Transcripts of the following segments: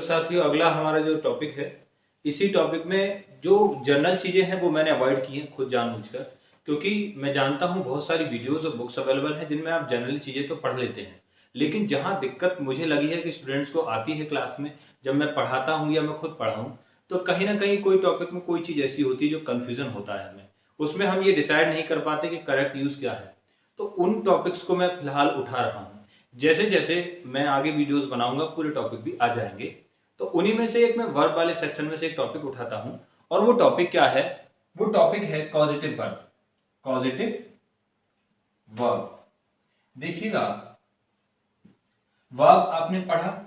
साथियों, अगला हमारा जो टॉपिक है, इसी टॉपिक में जो जनरल चीज़ें हैं वो मैंने अवॉइड की हैं खुद जानबूझकर, क्योंकि मैं जानता हूँ बहुत सारी वीडियोस और बुक्स अवेलेबल हैं जिनमें आप जनरल चीज़ें तो पढ़ लेते हैं, लेकिन जहाँ दिक्कत मुझे लगी है कि स्टूडेंट्स को आती है क्लास में, जब मैं पढ़ाता हूँ या मैं खुद पढ़ा हूँ, तो कहीं ना कहीं कोई टॉपिक में कोई चीज़ ऐसी होती है जो कन्फ्यूज़न होता है हमें, उसमें हम ये डिसाइड नहीं कर पाते कि करेक्ट यूज़ क्या है। तो उन टॉपिक्स को मैं फिलहाल उठा रहा हूँ। जैसे जैसे मैं आगे वीडियोस बनाऊंगा पूरे टॉपिक भी आ जाएंगे। तो उन्हीं में से एक मैं वर्ब वाले सेक्शन में से एक टॉपिक उठाता हूं, और वो टॉपिक क्या है? वो टॉपिक है कॉजेटिव वर्ब। कॉजेटिव वर्ब, देखिएगा, वर्ब आपने पढ़ा,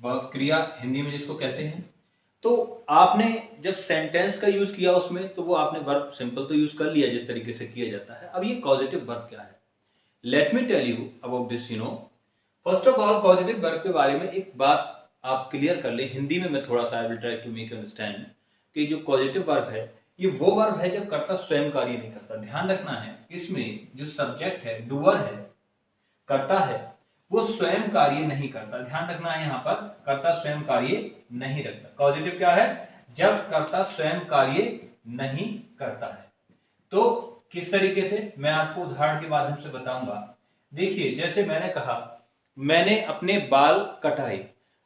वर्ब क्रिया हिंदी में जिसको कहते हैं। तो आपने जब सेंटेंस का यूज किया उसमें, तो वो आपने वर्ब सिंपल तो यूज कर लिया जिस तरीके से किया जाता है। अब ये कॉजेटिव वर्ब क्या है? Let me tell you about this. First of all, positive verb के बारे में एक बात आप क्लियर कर ले। हिंदी में मैं थोड़ा सा I will try to make understand कि जो पॉजिटिव वर्ब है, ये वो वर्ब है जब कर्ता स्वयं कार्य नहीं करता। ध्यान रखना है, इसमें जो सब्जेक्ट है, डूअर है, कर्ता है, वो स्वयं कार्य नहीं करता। ध्यान रखना है, यहाँ पर कर्ता स्वयं कार्य नहीं रखता। पॉजिटिव क्या है? जब कर्ता स्वयं कार्य नहीं करता है। तो किस तरीके से, मैं आपको उदाहरण के माध्यम से बताऊंगा। देखिए, जैसे मैंने कहा, मैंने अपने बाल कटाए,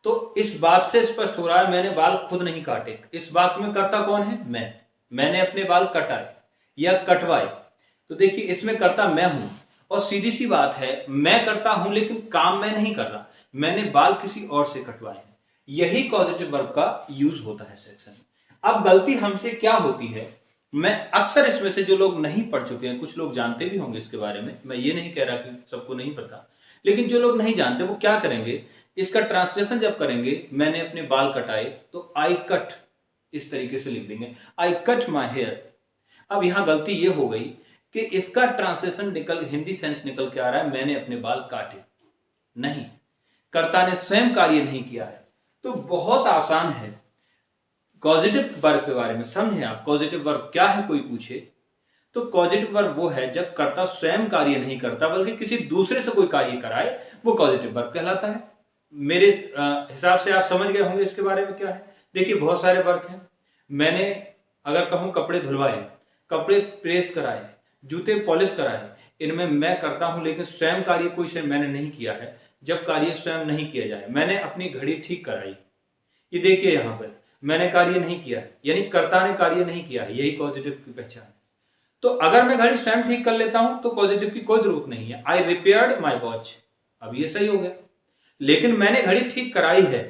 तो इस बात से स्पष्ट हो रहा है मैंने बाल खुद नहीं काटे। इस बात में कर्ता कौन है? मैंने अपने बाल कटाए या कटवाए। तो देखिए, इसमें कर्ता मैं हूं, और सीधी सी बात है, मैं करता हूं लेकिन काम मैं नहीं कर रहा, मैंने बाल किसी और से कटवाए हैं। यही पॉजिटिव वर्ब का यूज होता है सेक्शन। अब गलती हमसे क्या होती है, मैं अक्सर इसमें से जो लोग नहीं पढ़ चुके हैं, कुछ लोग जानते भी होंगे इसके बारे में, मैं ये नहीं कह रहा कि सबको नहीं पता, लेकिन जो लोग नहीं जानते वो क्या करेंगे, इसका ट्रांसलेशन जब करेंगे, मैंने अपने बाल कटाए, तो आई कट इस तरीके से लिख देंगे, आई कट माई हेयर। अब यहां गलती ये हो गई कि इसका ट्रांसलेशन हिंदी सेंस निकल के आ रहा है मैंने अपने बाल काटे। नहीं, कर्ता ने स्वयं कार्य नहीं किया है। तो बहुत आसान है। कॉजेटिव वर्ब के बारे में समझे आप। कॉजेटिव वर्ब क्या है, कोई पूछे तो कॉजेटिव वर्ब वो है जब कर्ता स्वयं कार्य नहीं करता बल्कि किसी दूसरे से कोई कार्य कराए, वो कॉजेटिव वर्ब कहलाता है। मेरे हिसाब से आप समझ गए होंगे इसके बारे में क्या है। देखिए, बहुत सारे वर्क हैं। मैंने अगर कहूं कपड़े धुलवाए, कपड़े प्रेस कराए, जूते पॉलिश कराए, इनमें मैं करता हूं लेकिन स्वयं कार्य कोई से मैंने नहीं किया है। जब कार्य स्वयं नहीं किया जाए, मैंने अपनी घड़ी ठीक कराई, ये देखिए यहां पर मैंने कार्य नहीं किया है, यानी कर्ता ने कार्य नहीं किया है, यही पॉजिटिव की पहचान है। तो अगर मैं घड़ी स्वयं ठीक कर लेता हूं तो पॉजिटिव की कोई जरूरत नहीं है। आई रिपेयर्ड माई वॉच, अब ये सही हो गया, लेकिन मैंने घड़ी ठीक कराई है।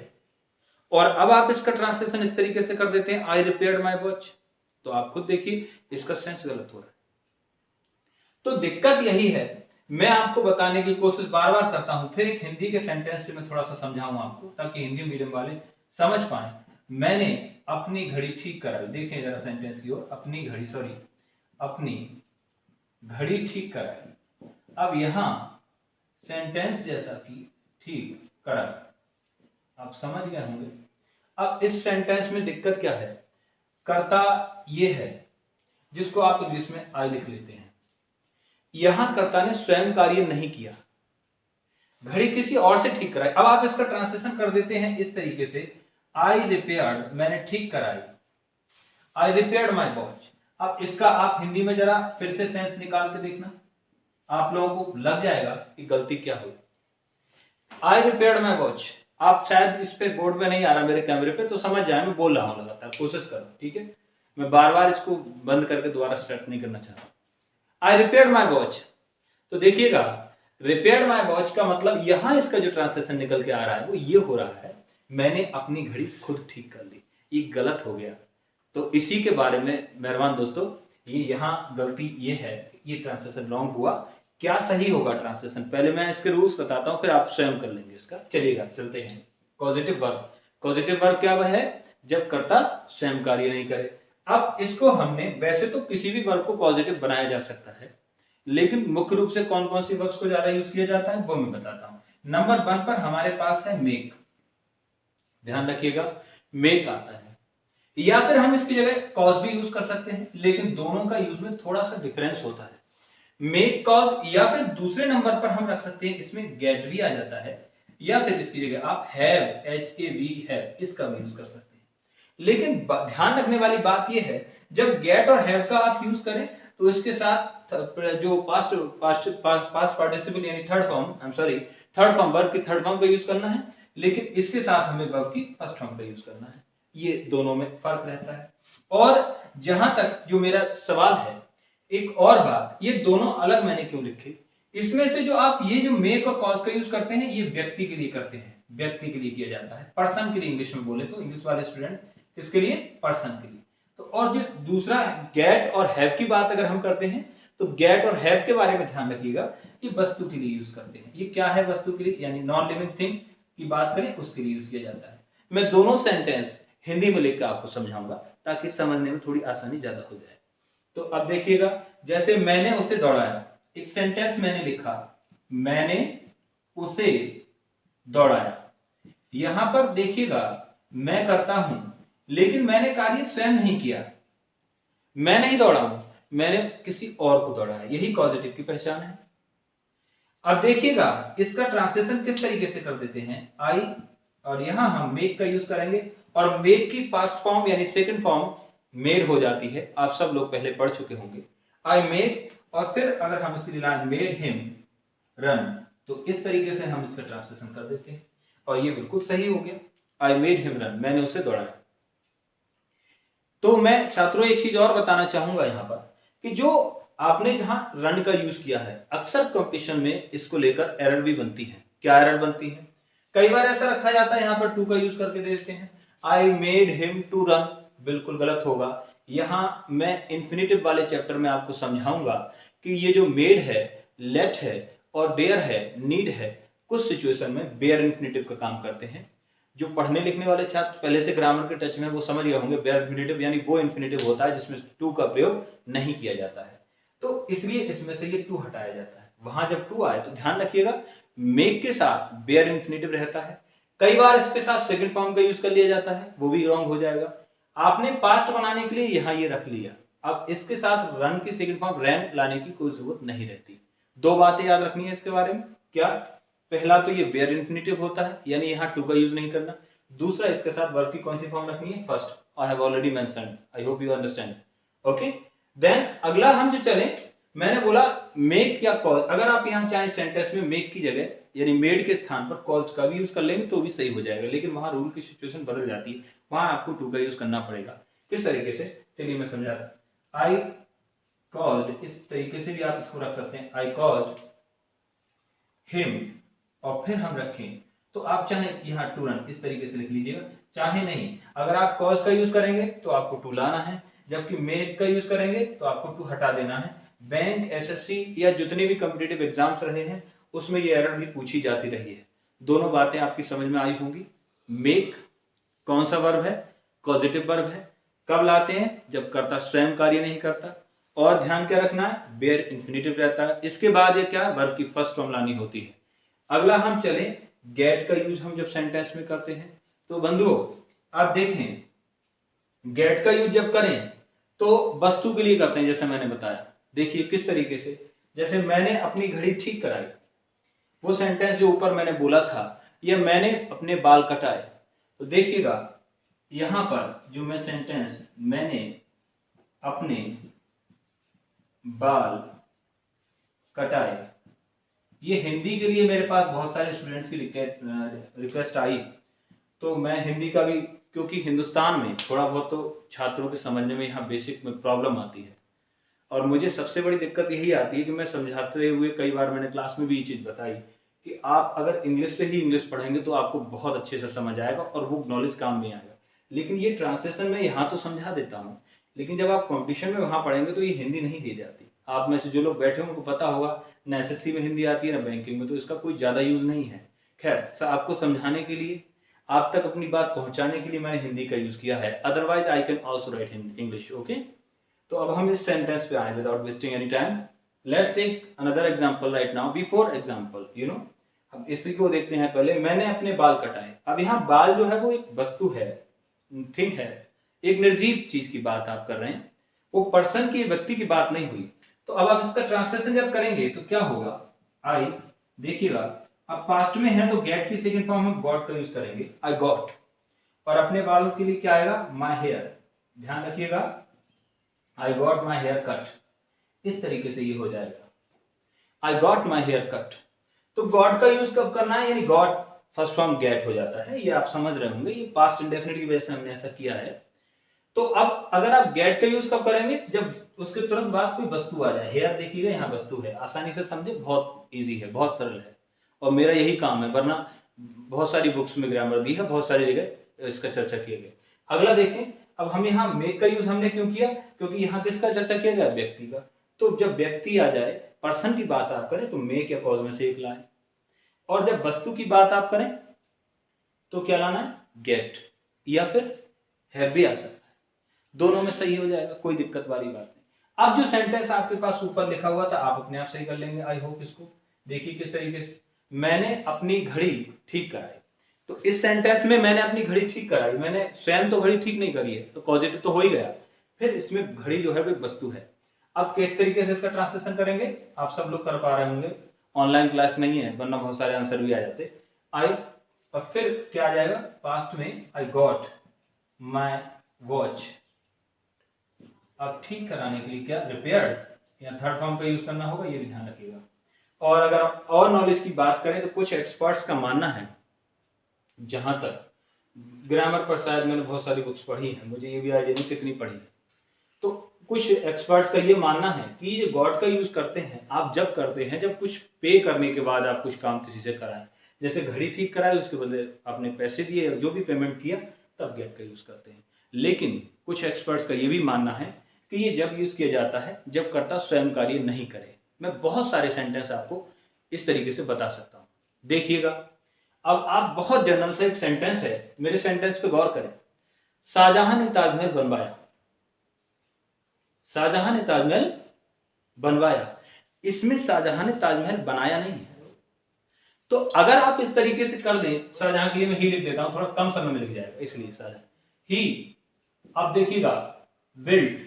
और अब आप इसका ट्रांसलेशन इस तरीके से कर देते हैं, आई रिपेयर्ड माई वॉच, तो आप खुद देखिए इसका सेंस गलत हो रहा है। तो दिक्कत यही है। मैं आपको बताने की कोशिश बार बार करता हूं, फिर एक हिंदी के सेंटेंस से मैं थोड़ा सा समझाऊं आपको, ताकि हिंदी मीडियम वाले समझ पाए। मैंने अपनी घड़ी ठीक कराई, देखें जरा सेंटेंस की ओर, अपनी घड़ी, सॉरी, अपनी घड़ी ठीक कराई। अब यहां सेंटेंस जैसा कि ठीक कराई, आप समझ गए होंगे। अब इस सेंटेंस में दिक्कत क्या है? कर्ता ये है जिसको आप इंग्लिश में आई लिख लेते हैं। यहां कर्ता ने स्वयं कार्य नहीं किया, घड़ी किसी और से ठीक कराई। अब आप इसका ट्रांसलेशन कर देते हैं इस तरीके से, आई रिपेयर्ड, मैंने ठीक कराई, आई रिपेयर्ड माई वॉच। अब इसका आप हिंदी में जरा फिर से सेंस निकाल के देखना, आप लोगों को लग जाएगा कि गलती क्या हुई। आई रिपेयर्ड माई वॉच, आप शायद इस पे बोर्ड पे नहीं आ रहा मेरे कैमरे पे, तो समझ जाए मैं बोल रहा हूं लगातार, कोशिश करो, ठीक है। मैं बार बार इसको बंद करके दोबारा स्टार्ट नहीं करना चाहता। आई रिपेयर्ड माई वॉच, तो देखिएगा, रिपेयर्ड माई वॉच का मतलब यहां इसका जो ट्रांसलेशन निकल के आ रहा है वो ये हो रहा है, मैंने अपनी घड़ी खुद ठीक कर ली। ये गलत हो गया। तो इसी के बारे में मेहरबान दोस्तों, ये यहाँ गलती ये है, ये ट्रांसलेशन रॉन्ग हुआ। क्या सही होगा ट्रांसलेशन, पहले मैं इसके रूल्स बताता हूं, फिर आप स्वयं कर लेंगे इसका। चलिएगा, चलते हैं। पॉजिटिव वर्ब, पॉजिटिव वर्ब क्या है? जब कर्ता स्वयं कार्य नहीं करे। अब इसको हमने, वैसे तो किसी भी वर्ब को पॉजिटिव बनाया जा सकता है, लेकिन मुख्य रूप से कौन कौन सी वर्ब्स को ज्यादा यूज किया जाता है वो मैं बताता हूं। नंबर 1 पर हमारे पास है मेक, ध्यान रखिएगा, मेक आता है, या फिर हम इसकी जगह कॉज भी यूज कर सकते हैं, लेकिन दोनों का यूज में थोड़ा सा डिफरेंस होता है। मेक कॉज, या फिर दूसरे नंबर पर हम रख सकते हैं, इसमें गेट भी आ जाता है, या फिर इसकी जगह आप हैव, HAV हैव, इसका भी यूज कर सकते हैं। लेकिन ध्यान रखने वाली बात यह है, जब गेट और हैव का आप यूज करें तो इसके साथ जो पास्ट पार्टिसिपल यानी थर्ड फॉर्म वर्ब की थर्ड फॉर्म का यूज करना है, लेकिन इसके साथ हमें वर्ब की फर्स्ट फॉर्म का यूज करना है। ये दोनों में फर्क रहता है। और जहां तक जो मेरा सवाल है, एक और बात, ये दोनों अलग मैंने क्यों लिखे, इसमें से जो आप ये जो मेक और कॉज का यूज करते हैं, ये व्यक्ति के लिए करते हैं, व्यक्ति के लिए किया जाता है, पर्सन के लिए इंग्लिश में बोले तो, इंग्लिश वाले स्टूडेंट, किसके लिए, पर्सन के लिए। तो और जो दूसरा गेट और हैव की बात अगर हम करते हैं, तो गेट और हैव के बारे में ध्यान रखिएगा, ये वस्तु के लिए यूज करते हैं। ये क्या है वस्तु के लिए, यानी नॉन लिविंग थिंग की बात करें उसके लिए यूज किया जाता है। मैं दोनों सेंटेंस हिंदी में लिखकर आपको समझाऊंगा ताकि समझने में थोड़ी आसानी ज्यादा हो जाए। तो अब देखिएगा, जैसे मैंने उसे दौड़ाया, एक सेंटेंस मैंने लिखा, मैंने उसे दौड़ाया। यहां पर देखिएगा मैं करता हूं, लेकिन मैंने कार्य स्वयं नहीं किया, मैं नहीं दौड़ा हूं, मैंने किसी और को दौड़ाया, यही कॉजेटिव की पहचान है। अब देखिएगा इसका ट्रांसलेशन किस तरीके से कर देते हैं, आई, और यहां हम मेक का यूज करेंगे, और मेक की पास्ट फॉर्म यानी सेकंड फॉर्म मेड हो जाती है। आप सब लोग पहले पढ़ चुके होंगे, आई मेड, और फिर अगर हम इसकी लाइन मेड हिम रन, तो इस तरीके से हम इसका ट्रांसलेशन कर देते हैं, और ये बिल्कुल सही हो गया, आई मेड हिम रन, मैंने उसे दौड़ाया। तो मैं छात्रों एक चीज और बताना चाहूंगा यहाँ पर, कि जो आपने जहां रन का यूज किया है, अक्सर कंपटीशन में इसको लेकर एरर भी बनती है। क्या एरर बनती है, कई बार ऐसा रखा जाता है यहाँ पर टू का यूज करके देते हैं, I made him to run, बिल्कुल गलत होगा। यहां मैं इंफिनिटिव वाले चैप्टर में आपको समझाऊंगा कि ये जो मेड है, लेट है और डेयर है, नीड है, कुछ सिचुएशन में बेयर इंफिनिटिव का काम करते हैं। जो पढ़ने लिखने वाले छात्र पहले से ग्रामर के टच में, वो समझ गए होंगे बेयर इंफिनिटिव यानी वो इंफिनिटिव होता है जिसमें टू का प्रयोग नहीं किया जाता है, तो इसलिए इसमें से ये टू हटाया जाता है। वहां जब टू आए तो ध्यान रखिएगा मेक के साथ बेयर इंफिनिटिव रहता है। कई बार इसके साथ सेकंड फॉर्म का यूज कर लिया जाता है, वो भी रॉन्ग हो जाएगा। आपने पास्ट बनाने के लिए यहाँ ये रख लिया, अब इसके साथ रन की सेकंड फॉर्म रैन लाने की कोई जरूरत नहीं रहती। दो बातें याद रखनी है इसके बारे में, क्या, पहला तो ये बेयर इंफिनिटिव होता है, यानी यहाँ टू का यूज नहीं करना। दूसरा, इसके साथ वर्ब की कौन सी फॉर्म रखनी है, first, I have already mentioned, I hope you understand. Okay, then अगला हम जो चले, मैंने बोला मेक या कॉज, अगर आप यहाँ चाहे सेंटेंस में मेक की जगह यानी मेड के स्थान पर कॉज का भी यूज कर लेंगे तो भी सही हो जाएगा, लेकिन वहां रूल की सिचुएशन बदल जाती है, वहां आपको टू का यूज करना पड़ेगा। किस तरीके से, चलिए मैं समझाता, आई कॉज्ड, इस तरीके से भी आप इसको रख सकते हैं, आई कॉज्ड हिम, और फिर हम रखें, तो आप चाहे यहाँ टू रन इस तरीके से लिख लीजिएगा, चाहे नहीं, अगर आप कॉज का यूज करेंगे तो आपको टू लाना है, जबकि मेड का यूज करेंगे तो आपको टू हटा देना है। बैंक, एसएससी या जितने भी कॉम्पिटिटिव एग्जाम्स रहे हैं उसमें ये एरर भी पूछी जाती रही है। दोनों बातें आपकी समझ में आई होंगी। मेक कौन सा वर्ब है, कॉजेटिव वर्ब है, कब लाते हैं, जब कर्ता स्वयं कार्य नहीं करता, और ध्यान क्या रखना है, बेयर इंफिनिटिव रहता है। इसके बाद ये क्या, वर्ब की फर्स्ट फॉर्म लानी होती है। अगला हम चले, गेट का यूज हम जब सेंटेंस में करते हैं, तो बंधुओं आप देखें गेट का यूज जब करें तो वस्तु के लिए करते हैं, जैसे मैंने बताया। देखिए किस तरीके से, जैसे मैंने अपनी घड़ी ठीक कराई, वो सेंटेंस जो ऊपर मैंने बोला था, ये मैंने अपने बाल कटाए, तो देखिएगा यहां पर जो मैं सेंटेंस मैंने अपने बाल कटाए, ये हिंदी के लिए मेरे पास बहुत सारे स्टूडेंट्स की रिक्वेस्ट आई, तो मैं हिंदी का भी, क्योंकि हिंदुस्तान में थोड़ा बहुत तो छात्रों के समझने में यहाँ बेसिक में प्रॉब्लम आती है, और मुझे सबसे बड़ी दिक्कत यही आती है कि मैं समझाते हुए कई बार मैंने क्लास में भी ये चीज़ बताई कि आप अगर इंग्लिश से ही इंग्लिश पढ़ेंगे तो आपको बहुत अच्छे से समझ आएगा और वो नॉलेज काम में आएगा, लेकिन ये ट्रांसलेशन में यहाँ तो समझा देता हूँ, लेकिन जब आप कॉम्पिटिशन में वहाँ पढ़ेंगे तो ये हिंदी नहीं दी जाती। आप में से जो लोग बैठे हैं उनको पता होगा, ना एसएससी में हिंदी आती है ना बैंकिंग में, तो इसका कोई ज़्यादा यूज़ नहीं है। खैर आपको समझाने के लिए, आप तक अपनी बात पहुँचाने के लिए मैंने हिंदी का यूज़ किया है, otherwise I can also write English. Okay, तो अब हम इस सेंटेंस पे आए, without wasting any time, let's take another example right now. Before example, you know, हम इसी को देखते हैं पहले। मैंने अपने बाल कटाए, अब यहाँ बाल जो है वो एक वस्तु है, थिंग है, एक निर्जीव चीज की बात आप कर रहे हैं, वो पर्सन की, व्यक्ति की बात नहीं हुई। तो अब आप इसका ट्रांसलेशन जब करेंगे तो क्या होगा, आई, देखिएगा अब पास्ट में है तो गेट की सेकंड फॉर्म हम गॉट का यूज करेंगे, आई गॉट। और अपने बालों के लिए क्या आएगा, माई हेयर। ध्यान रखिएगा, I got my hair cut, इस तरीके से ये हो जाएगा, I got my hair cut. तो गॉट का यूज कब करना है, यानी गॉट फर्स्ट फॉर्म गेट हो जाता है, ये आप समझ रहे होंगे, ये पास्ट इंडेफिनिट की वजह से हमने ऐसा किया है। तो अब अगर आप गेट का यूज कब करेंगे, जब उसके तुरंत बाद कोई वस्तु आ जाए। हेयर देखिएगा, यहाँ वस्तु है, आसानी से समझे, बहुत इजी है, बहुत सरल है, और मेरा यही काम है, वरना बहुत सारी बुक्स में ग्रामर दी है, बहुत सारी जगह इसका चर्चा किया गया। अगला देखें, अब हम यहाँ मेक का यूज हमने क्यों किया, क्योंकि यहाँ किसका चर्चा किया गया, व्यक्ति का। तो जब व्यक्ति आ जाए, पर्सन की बात आप करें तो मेक या कॉज में से एक लाएं, और जब वस्तु की बात आप करें तो क्या लाना है, गेट, या फिर हैव भी आ सकता है, दोनों में सही हो जाएगा, कोई दिक्कत वाली बात नहीं। अब जो सेंटेंस आपके पास ऊपर लिखा हुआ था, आप अपने आप सही कर लेंगे, आई होप। इसको देखिए किस तरीके से, मैंने अपनी घड़ी ठीक कराई। तो इस सेंटेंस में मैंने अपनी घड़ी ठीक कराई, मैंने स्वयं तो घड़ी ठीक नहीं करी है, तो पॉजिटिव तो हो ही गया। फिर इसमें घड़ी जो है वो एक वस्तु है। अब किस तरीके से इसका ट्रांसलेशन करेंगे, आप सब लोग कर पा रहे होंगे, ऑनलाइन क्लास नहीं है, वरना बहुत सारे आंसर भी आ जाते। आई, और फिर क्या आ जाएगा, पास्ट में आई गॉट माई वॉच। अब ठीक कराने के लिए क्या, रिपेयर्ड, या थर्ड फॉर्म का यूज करना होगा, ये भी ध्यान रखिएगा। और अगर आप और नॉलेज की बात करें तो कुछ एक्सपर्ट्स का मानना है, जहां तक ग्रामर पर शायद मैंने बहुत सारी बुक्स पढ़ी हैं, मुझे ये भी आइडिया नहीं कितनी पढ़ी है, तो कुछ एक्सपर्ट्स का ये मानना है कि ये गॉड का यूज करते हैं आप जब करते हैं, जब कुछ पे करने के बाद आप कुछ काम किसी से कराएं, जैसे घड़ी ठीक कराए, उसके बदले आपने पैसे दिए, जो भी पेमेंट किया, तब गेट का यूज करते हैं। लेकिन कुछ एक्सपर्ट्स का ये भी मानना है कि ये जब यूज किया जाता है जब कर्ता स्वयं कार्य नहीं करे। मैं बहुत सारे सेंटेंस आपको इस तरीके से बता सकता हूं, देखिएगा। अब आप बहुत जनरल से एक सेंटेंस है, मेरे सेंटेंस पे गौर करें, शाहजहां ने ताजमहल बनवाया, शाहजहां ने ताजमहल बनवाया, इसमें शाहजहां ने ताजमहल बनाया नहीं है। तो अगर आप इस तरीके से कर दें, शाहजहां के लिए मैं ही लिख देता हूं, थोड़ा कम समय में लिख जाएगा, इसलिए शाहजहां ही। अब देखिएगा, बिल्ट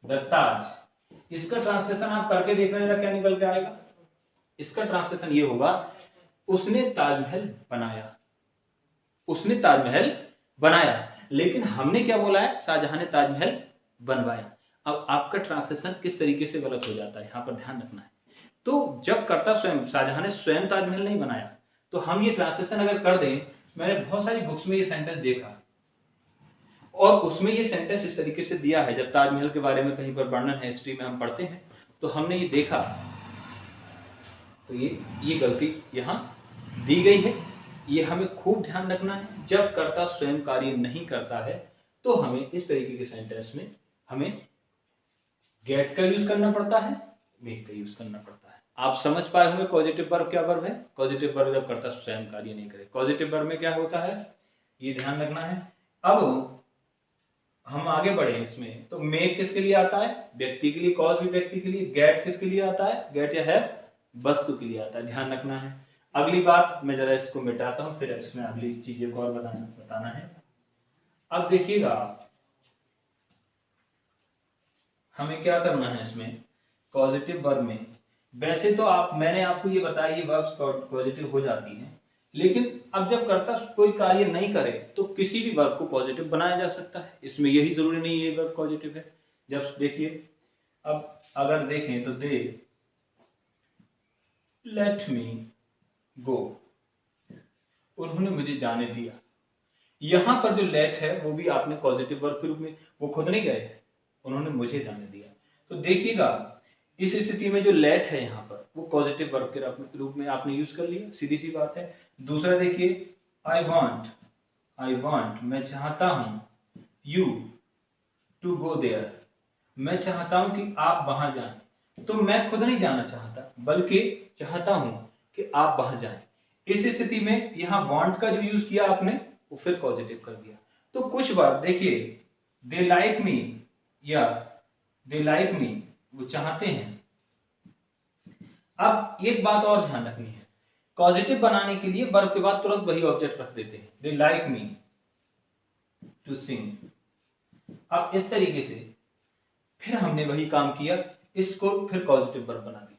द ताज, इसका ट्रांसलेशन आप करके देख रहे हैं क्या निकल के आएगा, इसका ट्रांसलेशन ये होगा, उसने ताजमहल बनाया, उसने ताजमहल बनाया। लेकिन हमने क्या बोला है, शाहजहां ने ताजमहल बनवाया। अब आपका ट्रांसलेशन किस तरीके से गलत हो जाता है, यहां पर ध्यान रखना है। तो जब कर्ता स्वयं, शाहजहां ने स्वयं ताजमहल नहीं बनाया, तो हम ये ट्रांसलेशन अगर कर दें, मैंने बहुत सारी बुक्स में ये सेंटेंस देखा, और उसमें ये सेंटेंस इस तरीके से दिया है, जब ताजमहल के बारे में कहीं पर वर्णन है, हिस्ट्री में हम पढ़ते हैं, तो हमने ये देखा, तो ये गलती यहाँ दी गई है। ये हमें खूब ध्यान रखना है, जब कर्ता स्वयं कार्य नहीं करता है तो हमें इस तरीके के सेंटेंस में हमें गेट का यूज करना पड़ता है, मेक का यूज करना पड़ता है। आप समझ पाए होंगे कॉजेटिव वर्ब क्या वर्ब है, कॉजेटिव वर्ब जब कर्ता स्वयं कार्य नहीं करे। कॉजेटिव वर्ब में क्या होता है, ये ध्यान रखना है। अब हम आगे बढ़े इसमें, तो मेक किसके लिए आता है, व्यक्ति के लिए, कॉज भी व्यक्ति के लिए, गेट किसके लिए आता है, गेट या है वस्तु के लिए आता है, ध्यान रखना है। अगली बात, मैं जरा इसको मिटाता हूं, फिर इसमें अगली चीजें को और बताना है। अब देखिएगा हमें क्या करना है इसमें, पॉजिटिव वर्ब में, वैसे तो मैंने आपको ये बताया ये वर्ब्स पॉजिटिव हो जाती हैं, लेकिन अब जब कर्ता कोई कार्य नहीं करे तो किसी भी वर्ब को पॉजिटिव बनाया जा सकता है, इसमें यही जरूरी नहीं है ये वर्ब पॉजिटिव है। जब देखिए, अब अगर देखें तो दे लेट मी गो, उन्होंने मुझे जाने दिया, यहां पर जो लेट है वो भी आपने पॉजिटिव वर्ब के रूप में, वो खुद नहीं गए, उन्होंने मुझे जाने दिया। तो देखिएगा इस स्थिति में जो लेट है यहाँ पर वो पॉजिटिव वर्ब के रूप में आपने यूज कर लिया, सीधी सी बात है। दूसरा देखिए, आई वांट, मैं चाहता हूं, यू टू गो देयर, मैं चाहता हूं कि आप वहां जाएं, तो मैं खुद नहीं जाना चाहता बल्कि चाहता हूं कि आप वहां जाएं। इस स्थिति में यहाँ वांट का जो यूज किया आपने वो फिर पॉजिटिव कर दिया। तो कुछ बार देखिए, दे लाइक मी या दे लाइक मी, वो चाहते हैं। अब एक बात और ध्यान रखनी है, पॉजिटिव बनाने के लिए वर्ब के बाद तुरंत वही ऑब्जेक्ट रख देते हैं, they like me to sing. अब इस तरीके से फिर हमने वही काम किया, इसको फिर पॉजिटिव वर्ब बना दिया।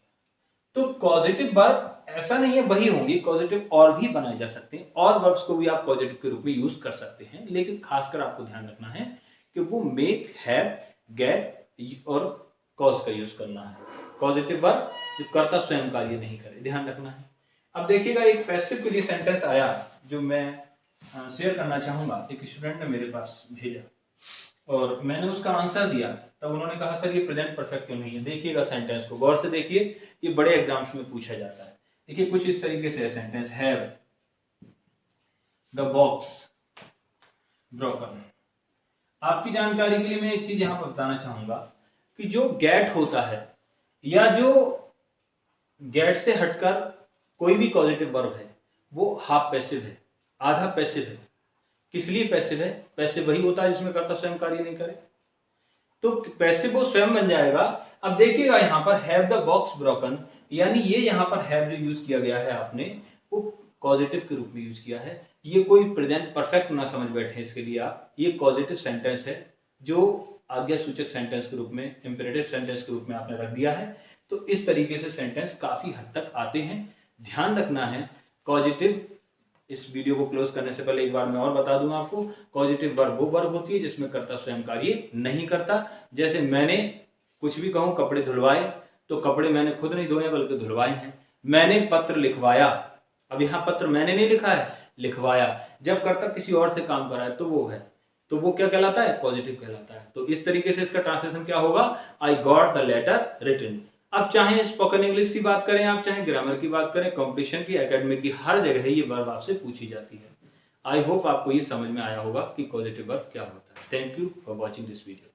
तो पॉजिटिव वर्ब ऐसा नहीं है वही होंगे, कॉजेटिव और भी बनाए जा सकते हैं, और वर्ब्स को भी आप कॉजेटिव के रूप में यूज कर सकते हैं, लेकिन खासकर आपको ध्यान रखना है कि वो मेक, हैव, गेट और कॉज का यूज करना है। कॉजेटिव वर्ब जो कर्ता स्वयं कार्य नहीं करे, ध्यान रखना है। अब देखिएगा एक पैसिव के लिए सेंटेंस आया जो मैं शेयर करना चाहूंगा। एक स्टूडेंट ने मेरे पास भेजा और मैंने उसका आंसर दिया, तब उन्होंने कहा सर ये प्रेजेंट परफेक्ट क्यों नहीं है। देखिएगा सेंटेंस को गौर से देखिए, ये बड़े एग्जाम्स में पूछा जाता है। देखिए कुछ इस तरीके से है sentence, have the box broken. आपकी जानकारी के लिए मैं एक चीज यहां पर बताना चाहूंगा कि जो गेट होता है या जो गेट से हटकर कोई भी पॉजिटिव वर्ब है वो हाफ पैसिव है, आधा पैसिव है। किस लिए पैसिव है? पैसिव वही होता है जिसमें कर्ता स्वयं कार्य नहीं करे, तो पैसिव वो स्वयं बन जाएगा। अब देखिएगा यहाँ पर हैव द बॉक्स ब्रोकन, यानी ये यहाँ पर हैव जो यूज किया गया है आपने वो पॉजिटिव के रूप में यूज किया है। ये कोई प्रेजेंट परफेक्ट ना समझ बैठे इसके लिए आप, ये पॉजिटिव सेंटेंस है जो आज्ञा सूचक सेंटेंस के रूप में, इंपेरेटिव सेंटेंस के रूप में आपने रख दिया है। तो इस तरीके से सेंटेंस काफी हद तक आते हैं, ध्यान रखना है। पॉजिटिव, इस वीडियो को क्लोज करने से पहले एक बार मैं और बता दूं आपको, पॉजिटिव वर्ब वो वर्ब होती है जिसमें कर्ता स्वयं कार्य नहीं करता। जैसे मैंने कुछ भी कहूं, कपड़े धुलवाए, तो कपड़े मैंने खुद नहीं धोए बल्कि धुलवाए हैं। मैंने पत्र लिखवाया, अब यहाँ पत्र मैंने नहीं लिखा है, लिखवाया। जब कर्ता किसी और से काम कराए तो वो है, तो वो क्या कहलाता है? पॉजिटिव कहलाता है। तो इस तरीके से इसका ट्रांसलेशन क्या होगा? I got the letter written. अब चाहे स्पोकन इंग्लिश की बात करें आप, चाहे ग्रामर की बात करें, कंपटीशन की, एकेडमिक की, हर जगह ये वर्ब आपसे पूछी जाती है। आई होप आपको ये समझ में आया होगा कि पॉजिटिव वर्ब क्या होता है। Thank you for watching this video.